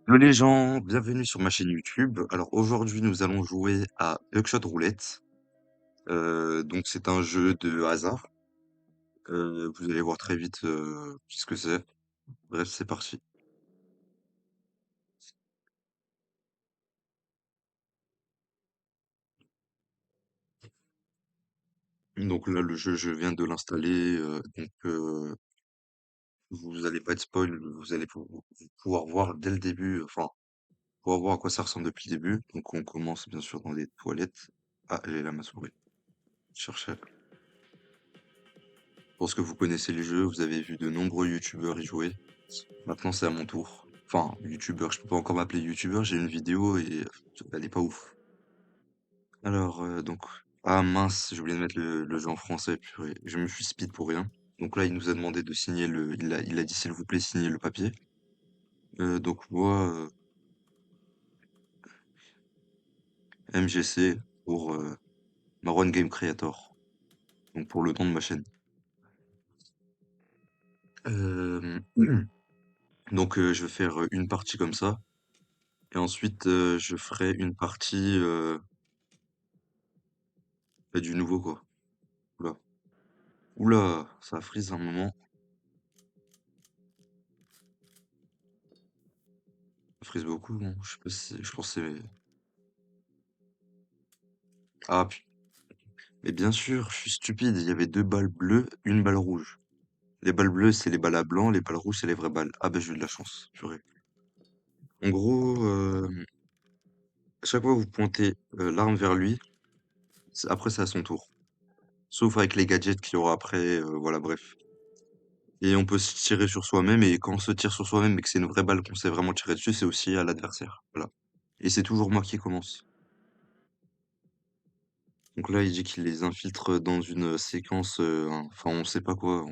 Hello les gens, bienvenue sur ma chaîne YouTube. Alors aujourd'hui nous allons jouer à Buckshot Roulette. Donc c'est un jeu de hasard. Vous allez voir très vite ce que c'est. Bref, c'est parti. Donc là le jeu je viens de l'installer. Vous allez pas être spoil, vous allez pouvoir voir dès le début, enfin pouvoir voir à quoi ça ressemble depuis le début. Donc on commence bien sûr dans les toilettes. Ah, elle est là ma souris. Je cherchais. Je pense que vous connaissez le jeu, vous avez vu de nombreux youtubeurs y jouer. Maintenant, c'est à mon tour. Enfin, youtubeur, je peux pas encore m'appeler youtubeur, j'ai une vidéo et elle est pas ouf. Alors, ah mince, j'ai oublié de mettre le jeu en français, purée. Je me suis speed pour rien. Donc là, il nous a demandé de signer il a dit s'il vous plaît, signer le papier. Donc moi, MGC pour Marwan Game Creator. Donc pour le nom de ma chaîne. Euh, je vais faire une partie comme ça. Et ensuite, je ferai une partie du nouveau, quoi. Oula. Oula, ça frise un moment. Ça frise beaucoup, non? Je sais pas si, je pense que c'est... Ah, mais bien sûr, je suis stupide, il y avait deux balles bleues, une balle rouge. Les balles bleues, c'est les balles à blanc, les balles rouges, c'est les vraies balles. Ah ben, j'ai eu de la chance, purée. En gros, à chaque fois que vous pointez l'arme vers lui, après c'est à son tour. Sauf avec les gadgets qu'il y aura après, voilà, bref. Et on peut se tirer sur soi-même, et quand on se tire sur soi-même et que c'est une vraie balle qu'on sait vraiment tirer dessus, c'est aussi à l'adversaire. Voilà. Et c'est toujours moi qui commence. Donc là, il dit qu'il les infiltre dans une séquence, enfin, on sait pas quoi.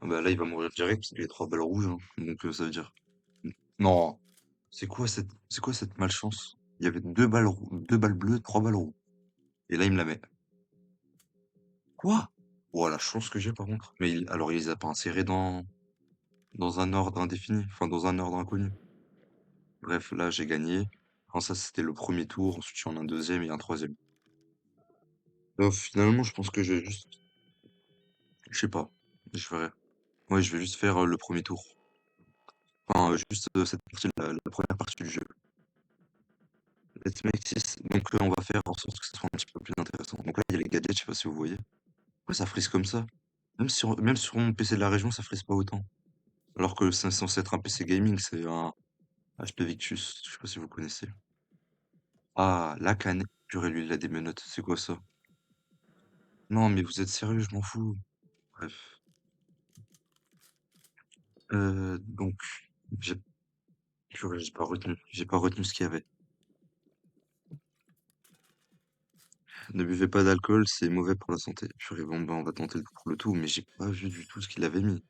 Ah bah là, il va mourir direct parce qu'il a trois balles rouges, hein. Donc ça veut dire. Non, c'est quoi cette malchance? Il y avait deux balles bleues, trois balles rouges. Et là, il me la met. Quoi? Oh, la chance que j'ai par contre. Mais alors, il les a pas insérés dans un ordre indéfini, enfin dans un ordre inconnu. Bref, là, j'ai gagné. Enfin, ça, c'était le premier tour. Ensuite, il y en a un deuxième et un troisième. Finalement, je pense que j'ai juste. Je sais pas. Je verrai. Ouais, je vais juste faire le premier tour. Enfin, juste cette partie, la première partie du jeu. Let's make this. Donc, on va faire en sorte que ça soit un petit peu plus intéressant. Donc là, il y a les gadgets, je sais pas si vous voyez. Pourquoi ça frise comme ça? Même sur mon PC de la région, ça frise pas autant. Alors que c'est censé être un PC gaming, c'est un HP Victus. Je sais pas si vous connaissez. Ah, la canette. Purée, lui, il a des menottes. C'est quoi ça? Non, mais vous êtes sérieux, je m'en fous. Bref. Donc, j'ai purée, j'ai pas retenu. J'ai pas retenu ce qu'il y avait. Ne buvez pas d'alcool, c'est mauvais pour la santé. Purée, bon, bah, on va tenter pour le tout, mais j'ai pas vu du tout ce qu'il avait mis.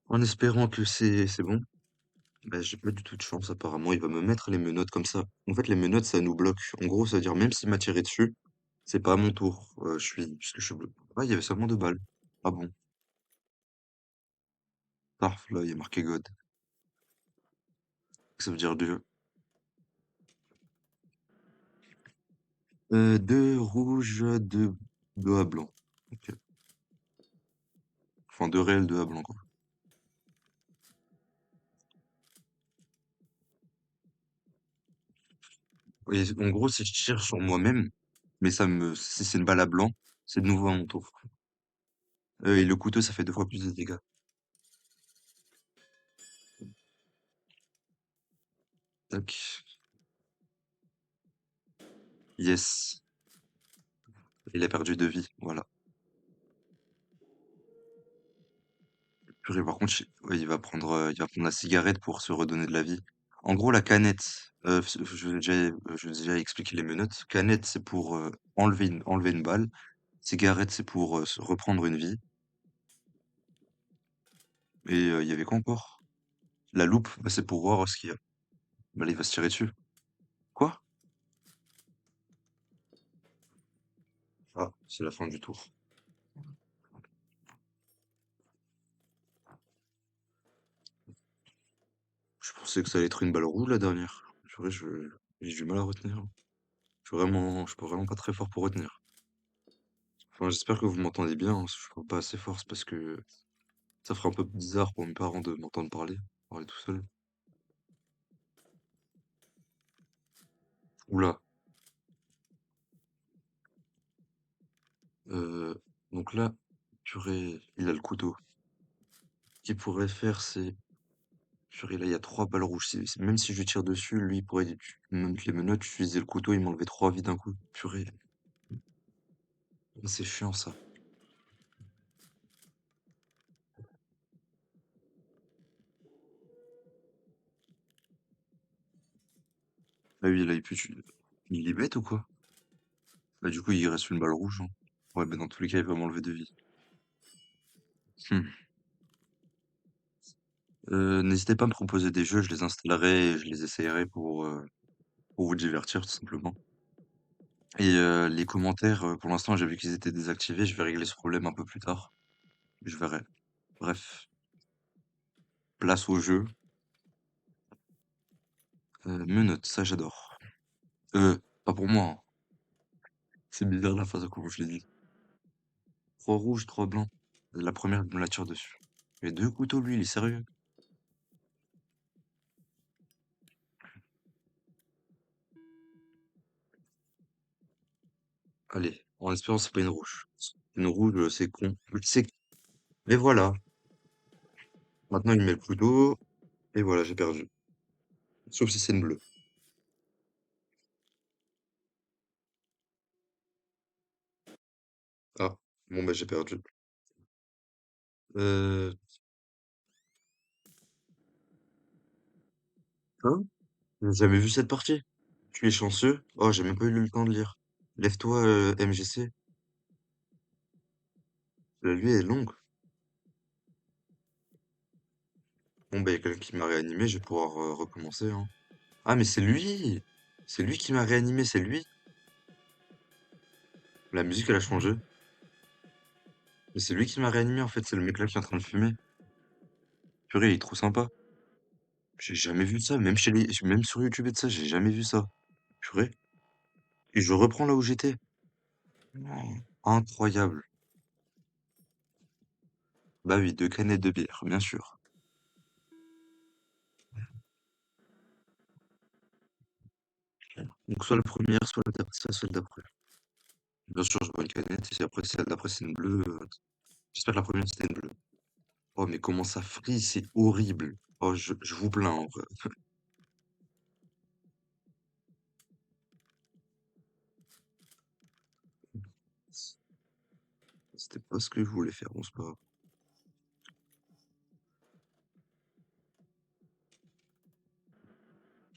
En espérant que c'est bon. Bah, j'ai pas du tout de chance, apparemment. Il va me mettre les menottes comme ça. En fait, les menottes, ça nous bloque. En gros, ça veut dire même s'il m'a tiré dessus, c'est pas à mon tour. Puisque je suis bloqué. Ah, il y avait seulement deux balles. Ah bon. Paf, là, il y a marqué God. Ça veut dire deux. Deux rouges, deux à blanc. Ok. Enfin, deux réels, deux à blanc, quoi. Et en gros, si je tire sur moi-même, mais si c'est une balle à blanc, c'est de nouveau à mon tour. Et le couteau, ça fait deux fois plus de dégâts. Tac. Yes. Il a perdu deux vies. Voilà. Purée, par contre, ouais, il va prendre la cigarette pour se redonner de la vie. En gros, la canette, je vous ai déjà expliqué les menottes. Canette, c'est pour enlever une balle. Cigarette, c'est pour se reprendre une vie. Et il y avait quoi encore? La loupe, bah, c'est pour voir ce qu'il y a. Bah là, il va se tirer dessus. Quoi? Ah, c'est la fin du tour. pensais que ça allait être une balle rouge la dernière. Purée, j'ai du mal à retenir. Je suis vraiment pas très fort pour retenir. Enfin, j'espère que vous m'entendez bien, hein, si je parle pas assez fort, c'est parce que ça ferait un peu bizarre pour mes parents de m'entendre parler tout seul. Oula. Euh, donc là, purée, il a le couteau. Ce qu'il pourrait faire, c'est... Purée, là, il y a trois balles rouges. Même si je tire dessus, lui, il pourrait me mettre les menottes, utiliser le couteau, il m'enlevait trois vies d'un coup. Purée, c'est chiant ça. Ah oui, là, il est bête ou quoi? Bah, du coup, il reste une balle rouge, hein. Ouais, bah, dans tous les cas, il va m'enlever deux vies. Hmm. N'hésitez pas à me proposer des jeux, je les installerai et je les essayerai pour vous divertir, tout simplement. Et les commentaires, pour l'instant, j'ai vu qu'ils étaient désactivés. Je vais régler ce problème un peu plus tard. Je verrai. Bref, place au jeu. Menottes, ça j'adore. Pas pour moi, hein. C'est bizarre la façon comment je l'ai dit. Trois rouges, trois blancs. La première, il me la tire dessus. Et deux couteaux, lui, il est sérieux. Allez, en espérant que c'est pas une rouge. Une rouge, c'est con. Mais voilà. Maintenant, il met le couteau. Et voilà, j'ai perdu. Sauf si c'est une bleue. Ah, bon, bah, j'ai perdu. Euh... Hein? J'ai jamais vu cette partie. Tu es chanceux? Oh, j'ai même pas eu le temps de lire. Lève-toi, MGC. La nuit est longue. Bon, bah, y a quelqu'un qui m'a réanimé, je vais pouvoir recommencer, hein. Ah, mais c'est lui! C'est lui qui m'a réanimé, c'est lui! La musique, elle a changé. Mais c'est lui qui m'a réanimé, en fait, c'est le mec là qui est en train de fumer. Purée, il est trop sympa. J'ai jamais vu ça, même sur YouTube et de ça, j'ai jamais vu ça. Purée. Et je reprends là où j'étais. Oh, incroyable. Bah oui, deux canettes de bière, bien sûr. Donc soit la première, soit la d'après, soit celle d'après. Bien sûr, je bois une canette, et si après celle d'après c'est une bleue. J'espère que la première c'était une bleue. Oh mais comment ça frise, c'est horrible. Oh je vous plains en vrai. C'était pas ce que je voulais faire, bon c'est pas grave.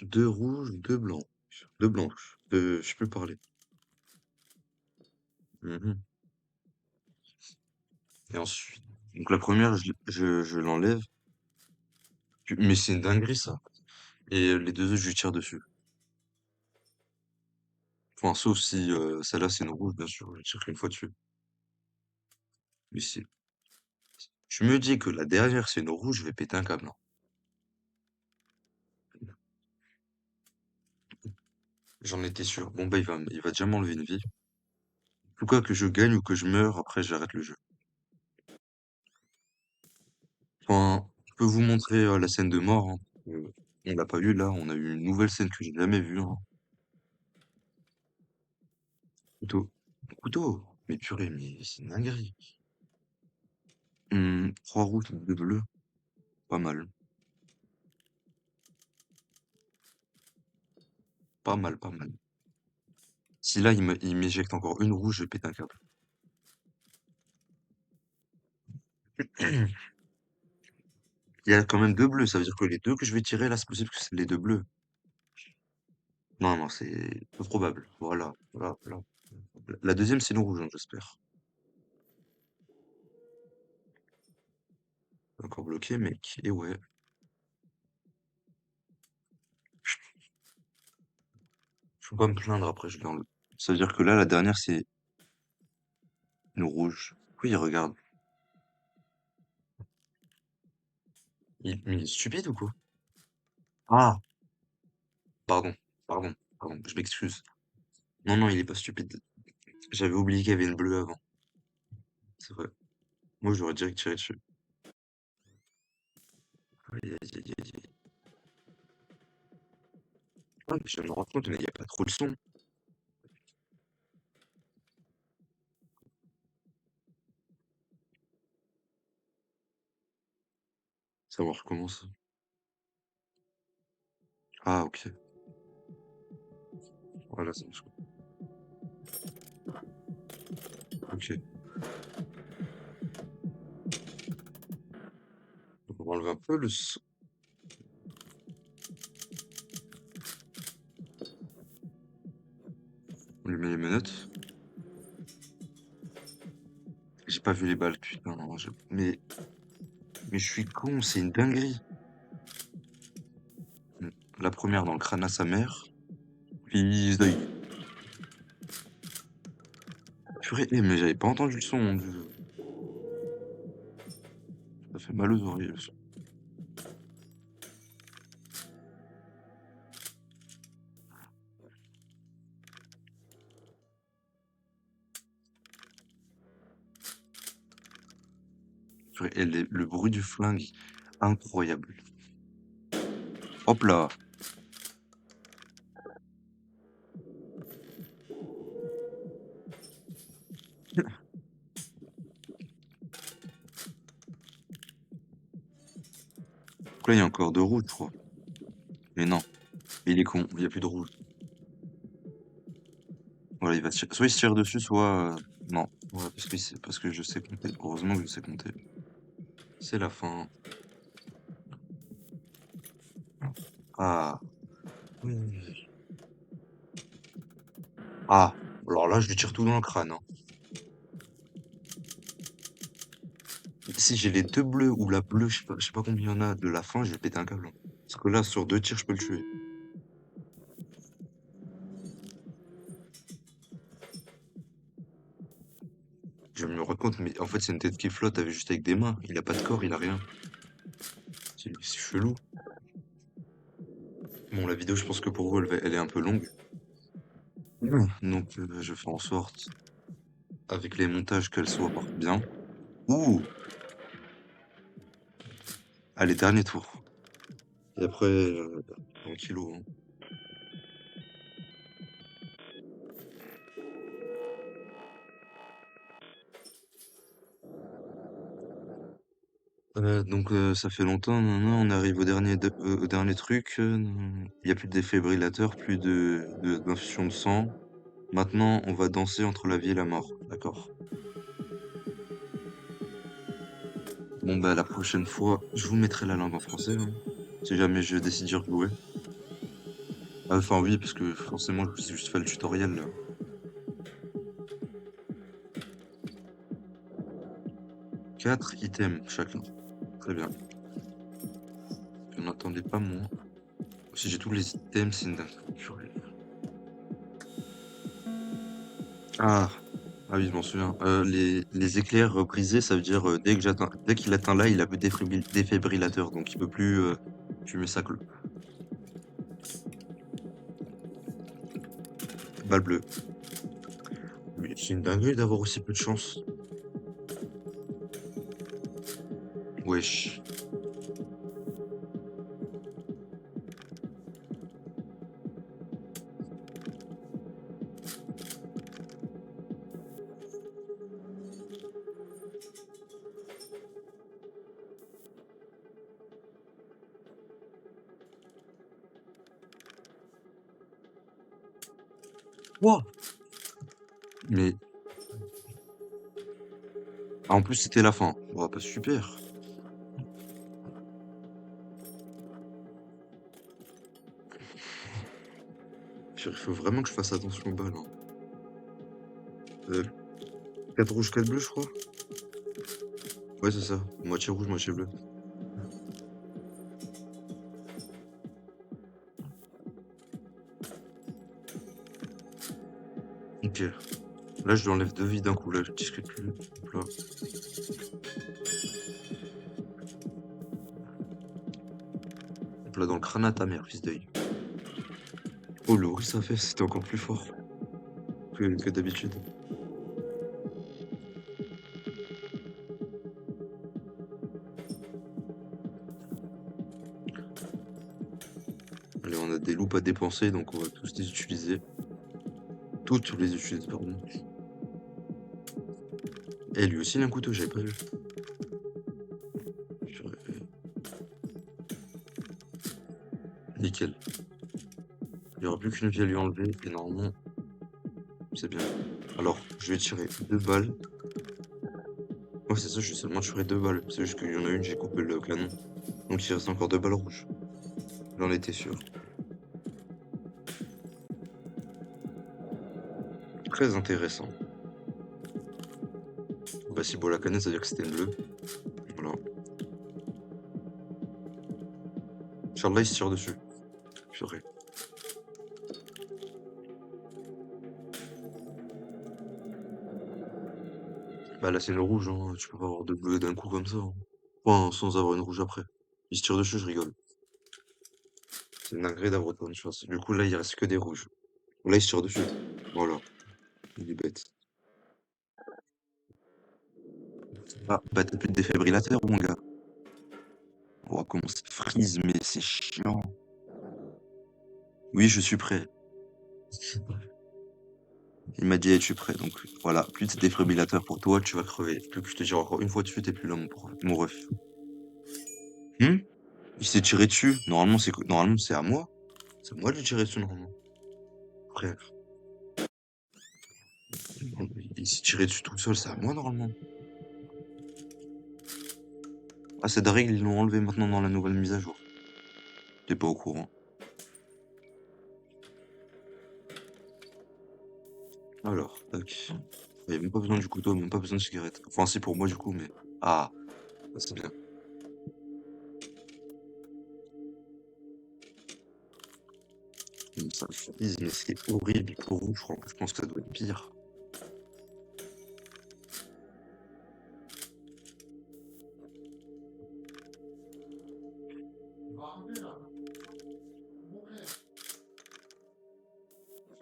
Deux rouges, deux blancs. Deux blanches. Je peux parler. Mhm. Et ensuite. Donc la première, je l'enlève. Mais c'est une dinguerie ça. Et les deux autres, je lui tire dessus. Enfin, sauf si celle-là c'est une rouge, bien sûr, je tire qu'une fois dessus. Mais si je me dis que la dernière c'est une rouge, je vais péter un câble, hein. J'en étais sûr. Bon bah il va déjà m'enlever une vie. En tout cas que je gagne ou que je meure, après j'arrête le jeu. Enfin, je peux vous montrer la scène de mort, hein. On l'a pas eu là, on a eu une nouvelle scène que j'ai jamais vue, hein. Couteau. Couteau! Mais purée, mais c'est une dinguerie. Trois rouges, deux bleus. Pas mal. Pas mal, pas mal. Si là il m'éjecte encore une rouge, je vais péter un câble. Il y a quand même deux bleus, ça veut dire que les deux que je vais tirer là, c'est possible que c'est les deux bleus. Non, non, c'est peu probable. Voilà, voilà, voilà. La deuxième, c'est une rouge, hein, j'espère. Encore bloqué, mec. Et ouais. Je peux pas me plaindre après, je l'enlève. Ça veut dire que là, la dernière, c'est une rouge. Oui, regarde. Mais il est stupide ou quoi? Ah! Pardon, pardon, pardon, je m'excuse. Non, non, il est pas stupide. J'avais oublié qu'il y avait une bleue avant, c'est vrai. Moi, j'aurais direct tiré dessus. Aïe, aïe, aïe, aïe, aïe. Ah, mais je viens de me rendre compte, mais il y a pas trop le son. Ça va, on recommence. Ah, OK. Voilà, ça marche. OK. Donc on va enlever un peu le son. On lui met les menottes. J'ai pas vu les balles, putain, non, mais je suis con, c'est une dinguerie. La première dans le crâne à sa mère, puis d'œil. Purée, mais j'avais pas entendu le son, mon Dieu. Ça fait mal aux oreilles, le son. Purée, et le bruit du flingue, incroyable. Hop là! Donc là, il y a encore deux rouges, je crois. Mais non, il est con, il y a plus de rouge. Voilà, soit il se tire dessus, soit... non, ouais, parce que je sais compter. Heureusement que je sais compter. C'est la fin. Ah, oui. Ah, alors là, je lui tire tout dans le crâne, hein. Si j'ai les deux bleus ou la bleue, je sais pas combien il y en a de la fin, je vais péter un câble, hein. Parce que là, sur deux tirs, je peux le tuer. Je me rends compte, mais en fait, c'est une tête qui flotte avec juste avec des mains. Il a pas de corps, il a rien. C'est chelou. Bon, la vidéo, je pense que pour vous, elle est un peu longue. Donc, je fais en sorte, avec les montages, qu'elle soit bien. Ouh! Allez, dernier tour. Et après, tranquillo, hein. Donc, ça fait longtemps, on arrive au dernier truc. Il y a plus de défibrillateur, plus d'infusion de sang. Maintenant, on va danser entre la vie et la mort. D'accord. Bon, bah, la prochaine fois, je vous mettrai la langue en français, hein, si jamais je décide d'y rejouer. Ah, enfin, oui, parce que forcément, je vous ai juste fait le tutoriel, là. 4 items chacun. Très bien. Je n'attendais pas moins. Si j'ai tous les items, c'est une dinguerie. Purée. Ah, ah oui, je m'en souviens. Les éclairs brisés, ça veut dire dès qu'il atteint là, il a plus de défibrillateur, donc il peut plus fumer sa clope. Balle bleue. Mais c'est une dinguerie d'avoir aussi peu de chance. Wesh. Wouah! Mais en plus, c'était la fin. Oh, bah super. Il faut vraiment que je fasse attention aux balles, hein. 4 rouges, 4 bleus, je crois. Ouais, c'est ça. Moitié rouge, moitié bleu. Ok. Là, je lui enlève 2 vies d'un coup. Là, je discute plus. Hop là. plat dans le crâne à ta mère, fils d'œil. Oh, le riz ça fait, c'était encore plus fort que d'habitude. Allez, on a des loupes à dépenser, donc on va tous les utiliser. Toutes les utiliser, pardon. Et lui aussi, il a un couteau, j'avais pas vu. Purée. Nickel. Il n'y aura plus qu'une vie à lui enlever, et normalement, c'est bien. Alors, je vais tirer 2 balles. Ouais, c'est ça, je vais seulement tirer 2 balles. C'est juste qu'il y en a une, j'ai coupé le canon. Donc il reste encore 2 balles rouges. J'en étais sûr. Très intéressant. Bah si boit la canette, ça veut dire que c'était une bleue. Voilà. Inch'Allah, il se tire dessus. Purée. Bah là, c'est le rouge, hein. Tu peux pas avoir deux bleus d'un coup comme ça, hein. Enfin, sans avoir une rouge après. Il se tire dessus, je rigole. C'est une dinguerie d'avoir autant de chance. Du coup, là, il reste que des rouges. Là, il se tire dessus. Voilà. Il est bête. Ah, bah t'as plus de défibrillateur, mon gars. Oh, comment ça freeze, mais c'est chiant. Oui, je suis prêt. Il m'a dit, es-tu prêt? Donc voilà, plus de défibrillateur pour toi, tu vas crever. Plus que je te dise encore une fois dessus, t'es plus là, mon ref. Hmm. Il s'est tiré dessus. Normalement, c'est à moi. C'est à moi de lui tirer dessus, normalement. Frère. Il s'est tiré dessus tout seul, c'est à moi, normalement. Ah, cette règle, ils l'ont enlevé maintenant dans la nouvelle mise à jour. T'es pas au courant. Alors, tac. Il y a même pas besoin du couteau, même pas besoin de cigarette. Enfin, si pour moi, du coup, mais. Ah, ça, c'est bien. Ça freeze, mais c'est horrible pour vous, je crois. Je pense que ça doit être pire.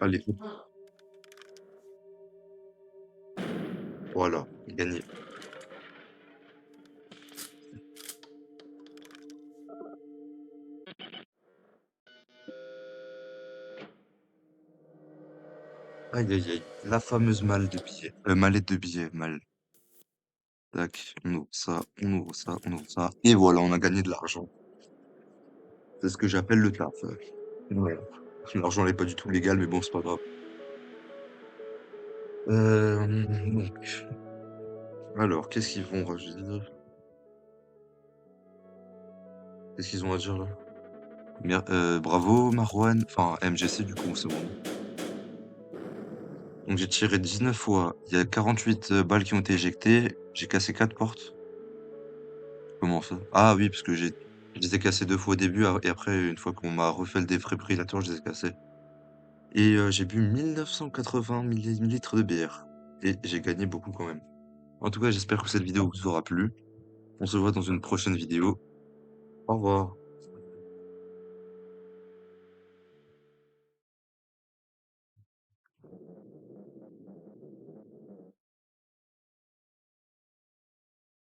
Allez, hop, voilà, gagné. Aïe, aïe, aïe. La fameuse malle de billets. Mallette de billets, mal. Tac, on ouvre ça, on ouvre ça, on ouvre ça. Et voilà, on a gagné de l'argent. C'est ce que j'appelle le taf. Voilà. L'argent n'est pas du tout légal, mais bon, c'est pas grave. Donc, alors, qu'est-ce qu'ils vont rajouter? Qu'est-ce qu'ils ont à dire là? Bravo Marwan, enfin MGC du coup, c'est bon. Donc j'ai tiré 19 fois, il y a 48 balles qui ont été éjectées, j'ai cassé 4 portes. Comment ça? Ah oui, parce que je les ai cassées 2 fois au début et après, une fois qu'on m'a refait le défibrillateur, je les ai cassées. Et j'ai bu 1980 millilitres de bière. Et j'ai gagné beaucoup quand même. En tout cas, j'espère que cette vidéo vous aura plu. On se voit dans une prochaine vidéo. Au revoir.